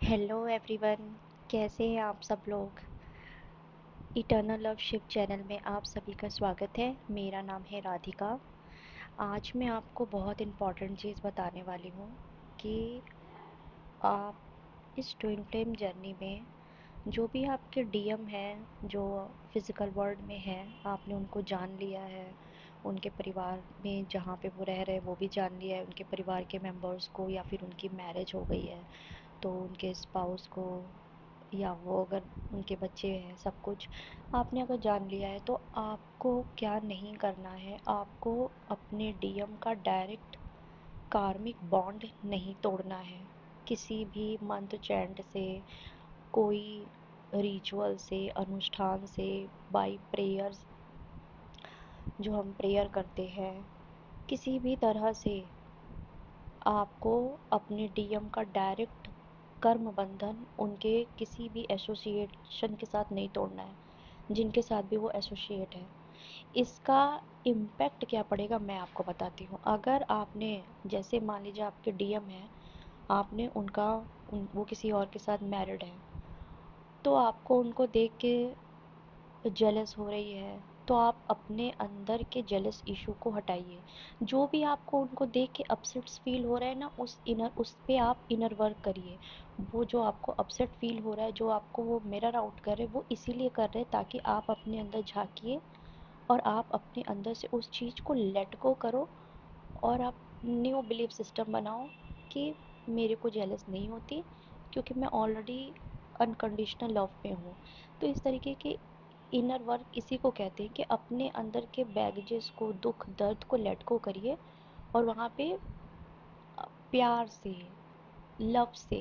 Hello everyone. कैसे हैं आप सब लोग। इटर्नल लव शिप चैनल में आप सभी का स्वागत है। मेरा नाम है राधिका। आज मैं आपको बहुत इम्पॉर्टेंट चीज़ बताने वाली हूँ कि आप इस ट्विन फ्लेम जर्नी में जो भी आपके डीएम हैं जो फिज़िकल वर्ल्ड में हैं, आपने उनको जान लिया है। उनके परिवार में जहाँ पे वो रह रहे हैं वो भी जान लिया है, उनके परिवार के मेंबर्स को, या फिर उनकी मैरिज हो गई है तो उनके स्पाउस को, या वो अगर उनके बच्चे हैं, सब कुछ आपने अगर जान लिया है तो आपको क्या नहीं करना है। आपको अपने डीएम का डायरेक्ट कार्मिक बॉन्ड नहीं तोड़ना है किसी भी मंत्र चैंट से, कोई रिचुअल से, अनुष्ठान से, बाय प्रेयर्स जो हम प्रेयर करते हैं, किसी भी तरह से आपको अपने डीएम का डायरेक्ट कर्म बंधन उनके किसी भी एसोसिएशन के साथ नहीं तोड़ना है, जिनके साथ भी वो एसोसिएट है। इसका इम्पैक्ट क्या पड़ेगा मैं आपको बताती हूँ। अगर आपने, जैसे मान लीजिए आपके डीएम है, आपने वो किसी और के साथ मैरिड है, तो आपको उनको देख के जेलस हो रही है, तो आप अपने अंदर के जेलस इशू को हटाइए। जो भी आपको उनको देख के अपसेट्स फील हो रहा है ना, उस पे आप इनर वर्क करिए। वो जो आपको अपसेट फील हो रहा है, जो आपको वो मिरर आउट कर रहे हैं, वो इसीलिए कर रहे हैं ताकि आप अपने अंदर झांकिए और आप अपने अंदर से उस चीज़ को लेट गो करो। और आप न्यू बिलीफ सिस्टम बनाओ कि मेरे को जेलस नहीं होती, क्योंकि मैं ऑलरेडी अनकंडीशनल लव में हूँ। तो इस तरीके के इनर वर्क इसी को कहते हैं कि अपने अंदर के बैगेजेस को, दुख दर्द को लेट गो करिए और वहाँ पे प्यार से, लव से,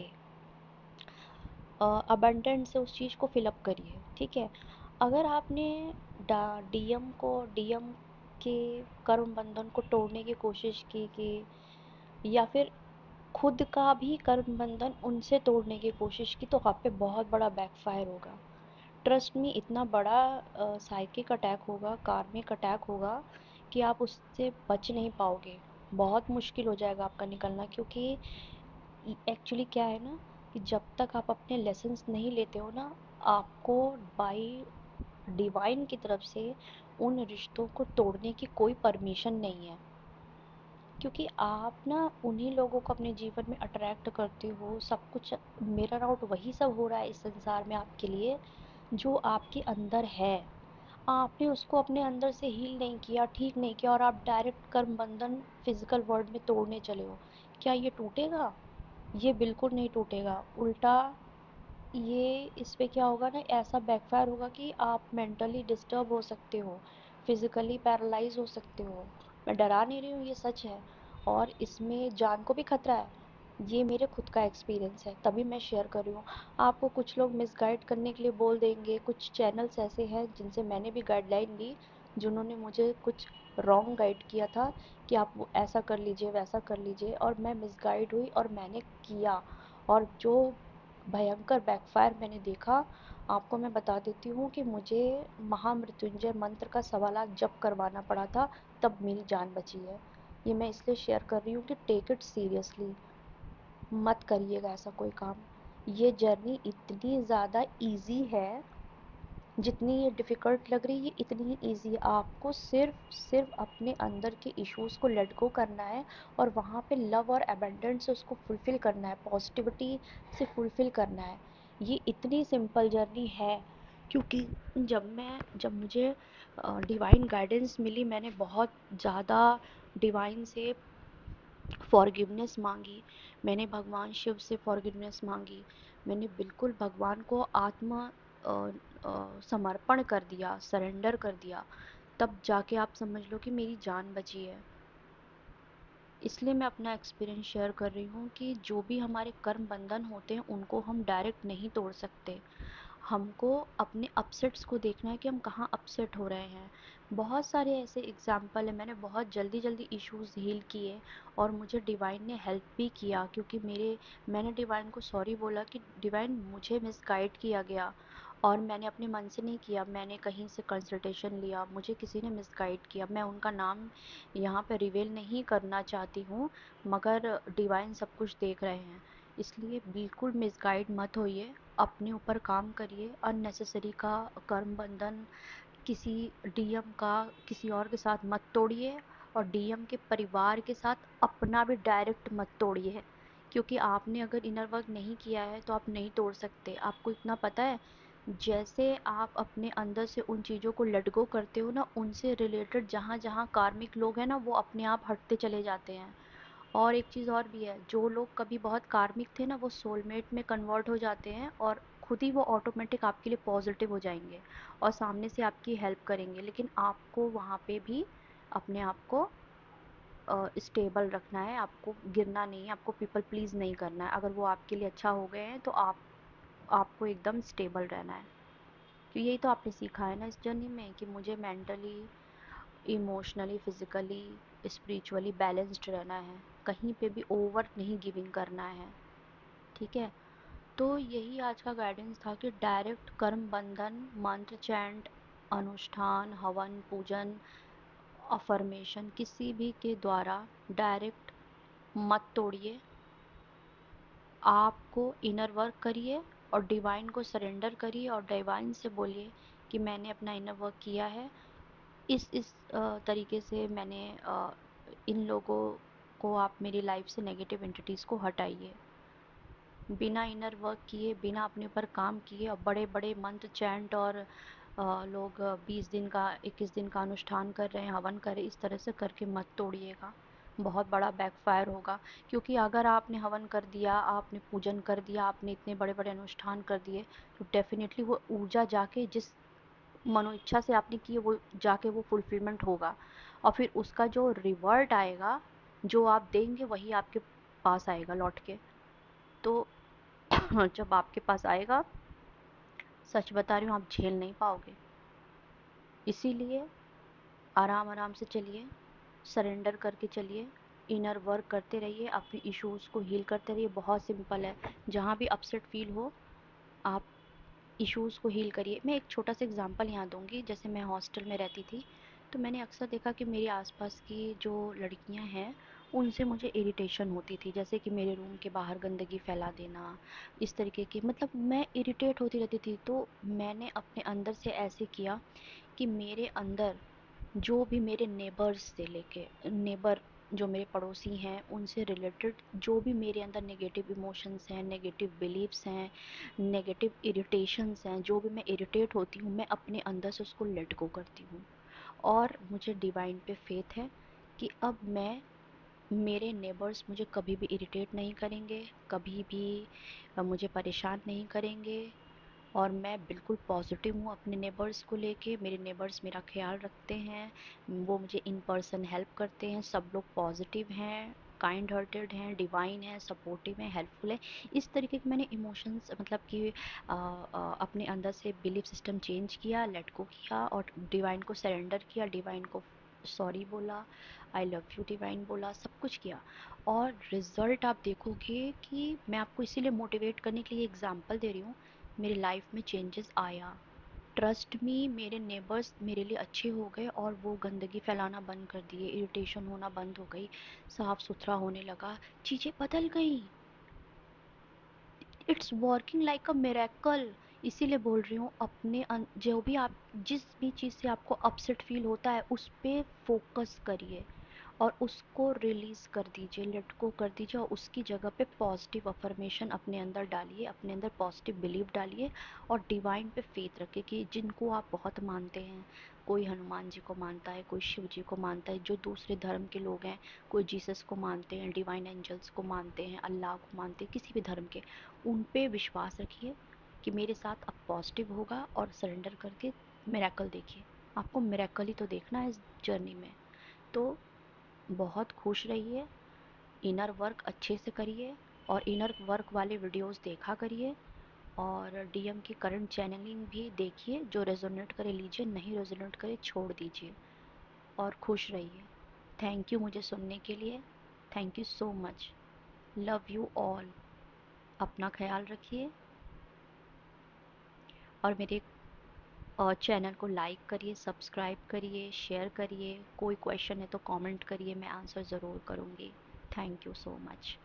अबंडेंट से उस चीज़ को फिलअप करिए। ठीक है। अगर आपने डीएम के कर्म बंधन को तोड़ने की कोशिश की कि, या फिर खुद का भी कर्म बंधन उनसे तोड़ने की कोशिश की, तो आप पे बहुत बड़ा बैकफायर होगा। ट्रस्ट में इतना बड़ा साइकिक अटैक होगा, कार्मिक अटैक होगा कि आप उससे बच नहीं पाओगे। बहुत मुश्किल हो जाएगा आपका निकलना, क्योंकि एक्चुअली क्या है ना, कि जब तक आप अपने लेसन्स नहीं लेते हो ना, आपको बाई डिवाइन की तरफ से उन रिश्तों को तोड़ने की कोई परमिशन नहीं है। क्योंकि आप ना उन्हीं लोगों को अपने जीवन में अट्रैक्ट करते हो, सब कुछ मिरर आउट वही सब हो रहा है इस संसार में आपके लिए जो आपके अंदर है। आपने उसको अपने अंदर से हील नहीं किया, ठीक नहीं किया, और आप डायरेक्ट कर्म बंधन फिजिकल वर्ल्ड में तोड़ने चले हो। क्या ये टूटेगा? ये बिल्कुल नहीं टूटेगा। उल्टा ये इस पे क्या होगा ना, ऐसा बैकफायर होगा कि आप मेंटली डिस्टर्ब हो सकते हो, फिजिकली पैरालाइज हो सकते हो। मैं डरा नहीं रही हूँ, ये सच है। और इसमें जान को भी खतरा है। ये मेरे खुद का एक्सपीरियंस है, तभी मैं शेयर कर रही हूँ। आपको कुछ लोग मिसगाइड करने के लिए बोल देंगे, कुछ चैनल्स ऐसे हैं जिनसे मैंने भी गाइडलाइन ली, जिन्होंने मुझे कुछ रॉन्ग गाइड किया था कि आप वो ऐसा कर लीजिए, वैसा कर लीजिए, और मैं मिसगाइड हुई और मैंने किया। और जो भयंकर बैकफायर मैंने देखा, आपको मैं बता देती हूँ कि मुझे महामृत्युंजय मंत्र का 1.25 लाख जप करवाना पड़ा था, तब मेरी जान बची है। ये मैं इसलिए शेयर कर रही हूँ कि टेक इट सीरियसली, मत करिएगा ऐसा कोई काम। ये जर्नी इतनी ज़्यादा इजी है, जितनी ये डिफ़िकल्ट लग रही है इतनी ही ईज़ी है। आपको सिर्फ अपने अंदर के इश्यूज़ को लेट गो करना है और वहाँ पे लव और अबंडेंस से उसको फुलफ़िल करना है, पॉजिटिविटी से फुलफ़िल करना है। ये इतनी सिंपल जर्नी है। क्योंकि जब मुझे डिवाइन गाइडेंस मिली, मैंने बहुत ज़्यादा डिवाइन से फॉरगिवनेस मांगी। मैंने भगवान शिव से फॉरगिवनेस मांगी। मैंने बिल्कुल भगवान को समर्पण कर दिया, सरेंडर कर दिया। तब जाके आप समझ लो कि मेरी जान बची है। इसलिए मैं अपना एक्सपीरियंस शेयर कर रही हूँ कि जो भी हमारे कर्म बंधन होते हैं उनको हम डायरेक्ट नहीं तोड़ सकते। हमको अपने अपसेट्स को देखना है कि हम कहाँ अपसेट हो रहे हैं। बहुत सारे ऐसे एग्जाम्पल है, मैंने बहुत जल्दी जल्दी इश्यूज हील किए और मुझे डिवाइन ने हेल्प भी किया, क्योंकि मैंने डिवाइन को सॉरी बोला कि डिवाइन मुझे मिसगाइड किया गया, और मैंने अपने मन से नहीं किया, मैंने कहीं से कंसल्टेशन लिया, मुझे किसी ने मिसगाइड किया। मैं उनका नाम यहाँ पे रिवील नहीं करना चाहती हूँ, मगर डिवाइन सब कुछ देख रहे हैं। इसलिए बिल्कुल मिसगाइड मत होइए, अपने ऊपर काम करिए। अननेसेसरी का कर्म बंधन किसी डीएम का किसी और के साथ मत तोड़िए, और डीएम के परिवार के साथ अपना भी डायरेक्ट मत तोड़िए, क्योंकि आपने अगर इनर वर्क नहीं किया है तो आप नहीं तोड़ सकते। आपको इतना पता है, जैसे आप अपने अंदर से उन चीज़ों को लेट गो करते हो ना, उनसे रिलेटेड जहाँ जहाँ कार्मिक लोग हैं ना, वो अपने आप हटते चले जाते हैं। और एक चीज़ और भी है, जो लोग कभी बहुत कार्मिक थे ना, वो सोलमेट में कन्वर्ट हो जाते हैं, और खुद ही वो ऑटोमेटिक आपके लिए पॉजिटिव हो जाएंगे और सामने से आपकी हेल्प करेंगे। लेकिन आपको वहाँ पे भी अपने आप को स्टेबल रखना है, आपको गिरना नहीं है, आपको पीपल प्लीज़ नहीं करना है। अगर वो आपके लिए अच्छा हो गए हैं तो आपको एकदम स्टेबल रहना है। तो यही तो आपने सीखा है ना इस जर्नी में, कि मुझे mentally, emotionally, physically, spiritually balanced रहना है, कहीं पे भी ओवर नहीं गिविंग करना है। ठीक है, तो यही आज का गाइडेंस था कि डायरेक्ट कर्म बंधन, मंत्र चैंट, अनुष्ठान, हवन, पूजन, अफर्मेशन किसी भी के द्वारा डायरेक्ट मत तोड़िए। आपको इनर वर्क करिए और डिवाइन को सरेंडर करिए, और डिवाइन से बोलिए कि मैंने अपना इनर वर्क किया है, इस तरीके से मैंने इन लोगों को, आप मेरी लाइफ से नेगेटिव एंटिटीज़ को हटाइए। बिना इनर वर्क किए, बिना अपने ऊपर काम किए, और बड़े बड़े मंत्र चैंट और लोग 20 दिन का, 21 दिन का अनुष्ठान कर रहे हैं, हवन कर रहे हैं, इस तरह से करके मत तोड़िएगा। बहुत बड़ा बैकफायर होगा। क्योंकि अगर आपने हवन कर दिया, आपने पूजन कर दिया, आपने इतने बड़े बड़े अनुष्ठान कर दिए, तो डेफिनेटली वो ऊर्जा जाके जिस मनो इच्छा से आपने की, वो जाके वो फुलफिलमेंट होगा, और फिर उसका जो रिवर्ट आएगा, जो आप देंगे वही आपके पास आएगा लौट के। तो जब आपके पास आएगा, सच बता रही हूँ, आप झेल नहीं पाओगे। इसीलिए आराम आराम से चलिए, सरेंडर करके चलिए, इनर वर्क करते रहिए, अपनी इश्यूज़ को हील करते रहिए। बहुत सिंपल है, जहाँ भी अपसेट फील हो, आप इश्यूज़ को हील करिए। मैं एक छोटा सा एग्जांपल यहाँ दूंगी। जैसे मैं हॉस्टल में रहती थी, तो मैंने अक्सर देखा कि मेरे आसपास की जो लड़कियाँ हैं, उनसे मुझे इरिटेशन होती थी। जैसे कि मेरे रूम के बाहर गंदगी फैला देना, इस तरीके की, मतलब मैं इरिटेट होती रहती थी। तो मैंने अपने अंदर से ऐसे किया कि मेरे अंदर जो भी मेरे नेबर्स से लेके, नेबर जो मेरे पड़ोसी हैं, उनसे रिलेटेड जो भी मेरे अंदर नेगेटिव इमोशंस हैं, नेगेटिव बिलीव्स हैं, नेगेटिव इरिटेशंस हैं, जो भी मैं इरिटेट होती हूँ, मैं अपने अंदर से उसको लेट गो करती हूँ। और मुझे डिवाइन पे फेथ है कि अब मैं, मेरे नेबर्स मुझे कभी भी इरिटेट नहीं करेंगे, कभी भी मुझे परेशान नहीं करेंगे। और मैं बिल्कुल पॉजिटिव हूँ अपने नेबर्स को लेके। मेरे नेबर्स मेरा ख्याल रखते हैं, वो मुझे इन पर्सन हेल्प करते हैं, सब लोग पॉजिटिव हैं, काइंड हार्टेड हैं, डिवाइन हैं, सपोर्टिव हैं, हेल्पफुल हैं। इस तरीके के मैंने इमोशंस, मतलब कि अपने अंदर से बिलीफ सिस्टम चेंज किया, लेट गो किया, और डिवाइन को सरेंडर किया, डिवाइन को सॉरी बोला, आई लव यू डिवाइन बोला, सब कुछ किया। और रिजल्ट आप देखोगे कि मैं आपको इसीलिए मोटिवेट करने के लिए एग्जांपल दे रही हूँ, मेरी लाइफ में चेंजेस आया। ट्रस्ट मी, मेरे नेबर्स मेरे लिए अच्छे हो गए, और वो गंदगी फैलाना बंद कर दिए, इरिटेशन होना बंद हो गई, साफ सुथरा होने लगा, चीज़ें बदल गई। It's working like a miracle. इसीलिए बोल रही हूँ, अपने जो भी आप, जिस भी चीज़ से आपको अपसेट फील होता है, उस पर फोकस करिए और उसको रिलीज़ कर दीजिए, लेट गो कर दीजिए, और उसकी जगह पे पॉजिटिव अफर्मेशन अपने अंदर डालिए, अपने अंदर पॉजिटिव बिलीव डालिए, और डिवाइन पे फेथ रखिए कि जिनको आप बहुत मानते हैं, कोई हनुमान जी को मानता है, कोई शिव जी को मानता है, जो दूसरे धर्म के लोग हैं, कोई जीसस को मानते हैं, डिवाइन एंजल्स को मानते हैं, अल्लाह को मानते हैं, किसी भी धर्म के, उन पे विश्वास रखिए कि मेरे साथ अब पॉजिटिव होगा, और सरेंडर करके मिरेकल देखिए। आपको मिरेकल ही तो देखना है इस जर्नी में। तो बहुत खुश रहिए, इनर वर्क अच्छे से करिए, और इनर वर्क वाले वीडियोस देखा करिए, और डीएम की करंट चैनलिंग भी देखिए, जो रेजोनेट करे लीजिए, नहीं रेजोनेट करे छोड़ दीजिए, और खुश रहिए। थैंक यू मुझे सुनने के लिए, thank you so much, love you all. अपना ख्याल रखिए, और मेरे चैनल को लाइक करिए, सब्सक्राइब करिए, शेयर करिए। कोई क्वेश्चन है तो कमेंट करिए, मैं आंसर ज़रूर करूँगी। Thank you so much.